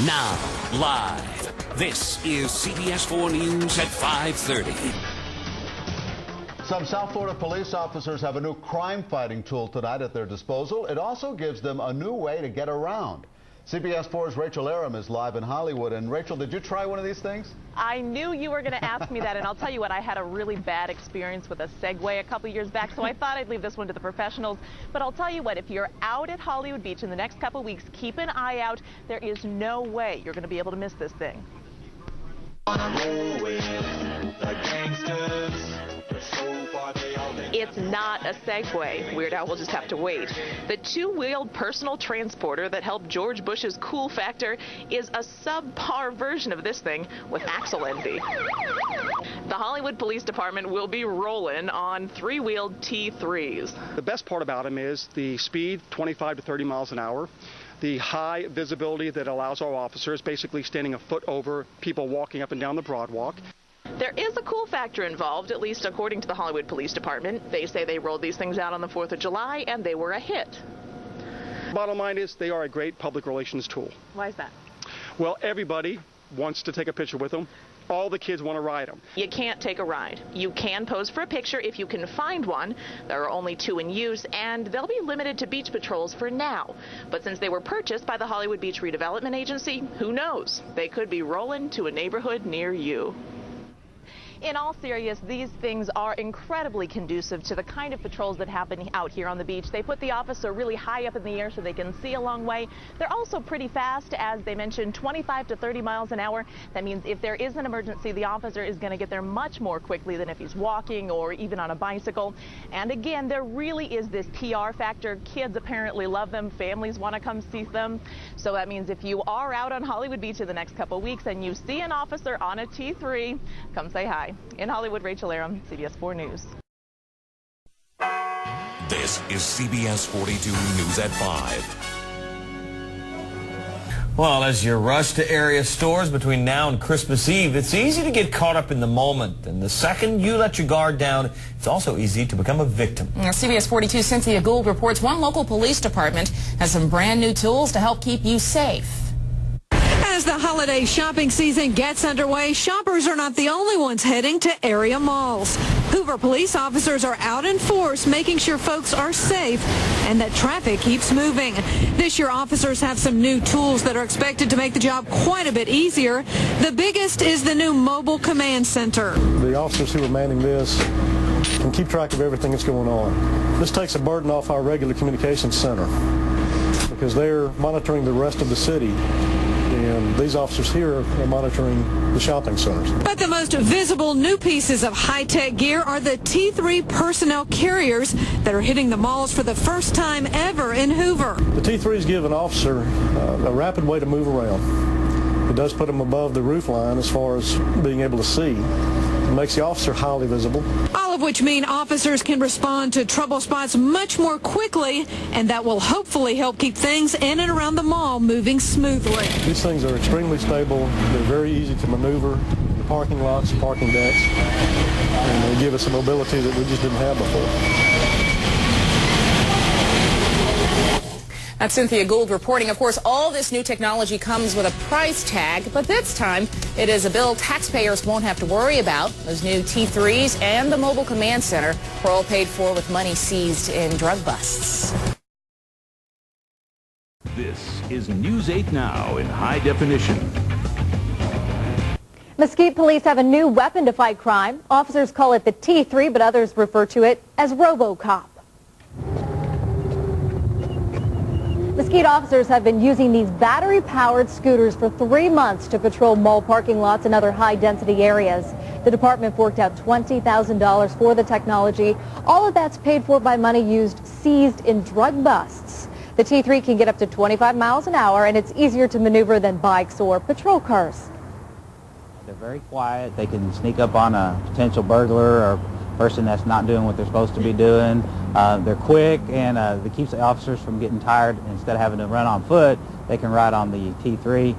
Now, live, this is CBS 4 News at 5:30. Some South Florida police officers have a new crime-fighting tool tonight at their disposal. It also gives them a new way to get around. CBS 4's Rachel Aram is live in Hollywood. And Rachel, did you try one of these things? I knew you were going to ask me that, and I'll tell you what, I had a really bad experience with a Segway a couple years back, so I thought I'd leave this one to the professionals. But I'll tell you what, if you're out at Hollywood Beach in the next couple weeks, keep an eye out. There is no way you're going to be able to miss this thing. It's not a Segway. Weird Al will just have to wait. The two-wheeled personal transporter that helped George Bush's cool factor is a subpar version of this thing with axle envy. The Hollywood Police Department will be rolling on three-wheeled T3s. The best part about them is the speed, 25 to 30 miles an hour. The high visibility that allows our officers basically standing a foot over people walking up and down the Broadwalk. There is a cool factor involved, at least according to the Hollywood Police Department. They say they rolled these things out on the 4th of July, and they were a hit. Bottom line is they are a great public relations tool. Why is that? Well, everybody wants to take a picture with them. All the kids want to ride them. You can't take a ride. You can pose for a picture if you can find one. There are only 2 in use, and they'll be limited to beach patrols for now. But since they were purchased by the Hollywood Beach Redevelopment Agency, who knows? They could be rolling to a neighborhood near you. In all seriousness, these things are incredibly conducive to the kind of patrols that happen out here on the beach. They put the officer really high up in the air so they can see a long way. They're also pretty fast, as they mentioned, 25 to 30 miles an hour. That means if there is an emergency, the officer is going to get there much more quickly than if he's walking or even on a bicycle. And again, there really is this PR factor. Kids apparently love them. Families want to come see them. So that means if you are out on Hollywood Beach in the next couple weeks and you see an officer on a T3, come say hi. In Hollywood, Rachel Aram, CBS 4 News. This is CBS 42 News at 5. Well, as you rush to area stores between now and Christmas Eve, it's easy to get caught up in the moment. And the second you let your guard down, it's also easy to become a victim. CBS 42's Cynthia Gould reports one local police department has some brand new tools to help keep you safe. As the holiday shopping season gets underway, shoppers are not the only ones heading to area malls. Hoover police officers are out in force making sure folks are safe and that traffic keeps moving. This year, officers have some new tools that are expected to make the job quite a bit easier. The biggest is the new mobile command center. The officers who are manning this can keep track of everything that's going on. This takes a burden off our regular communications center because they're monitoring the rest of the city. And these officers here are monitoring the shopping centers. But the most visible new pieces of high-tech gear are the T3 personnel carriers that are hitting the malls for the first time ever in Hoover. The T3s give an officer a rapid way to move around. It does put them above the roof line as far as being able to see. It makes the officer highly visible. All of which mean officers can respond to trouble spots much more quickly, and that will hopefully help keep things in and around the mall moving smoothly. These things are extremely stable. They're very easy to maneuver. The parking lots, parking decks, and they give us a mobility that we just didn't have before. That's Cynthia Gould reporting. Of course, all this new technology comes with a price tag, but this time it is a bill taxpayers won't have to worry about. Those new T3s and the mobile command center were all paid for with money seized in drug busts. This is News 8 Now in high definition. Mesquite police have a new weapon to fight crime. Officers call it the T3, but others refer to it as RoboCop. Mesquite officers have been using these battery-powered scooters for 3 months to patrol mall parking lots and other high-density areas. The department forked out $20,000 for the technology. All of that's paid for by money seized in drug busts. The T3 can get up to 25 miles an hour, and it's easier to maneuver than bikes or patrol cars. They're very quiet. They can sneak up on a potential burglar or person that's not doing what they're supposed to be doing. They're quick, and it keeps the officers from getting tired. Instead of having to run on foot, they can ride on the T3.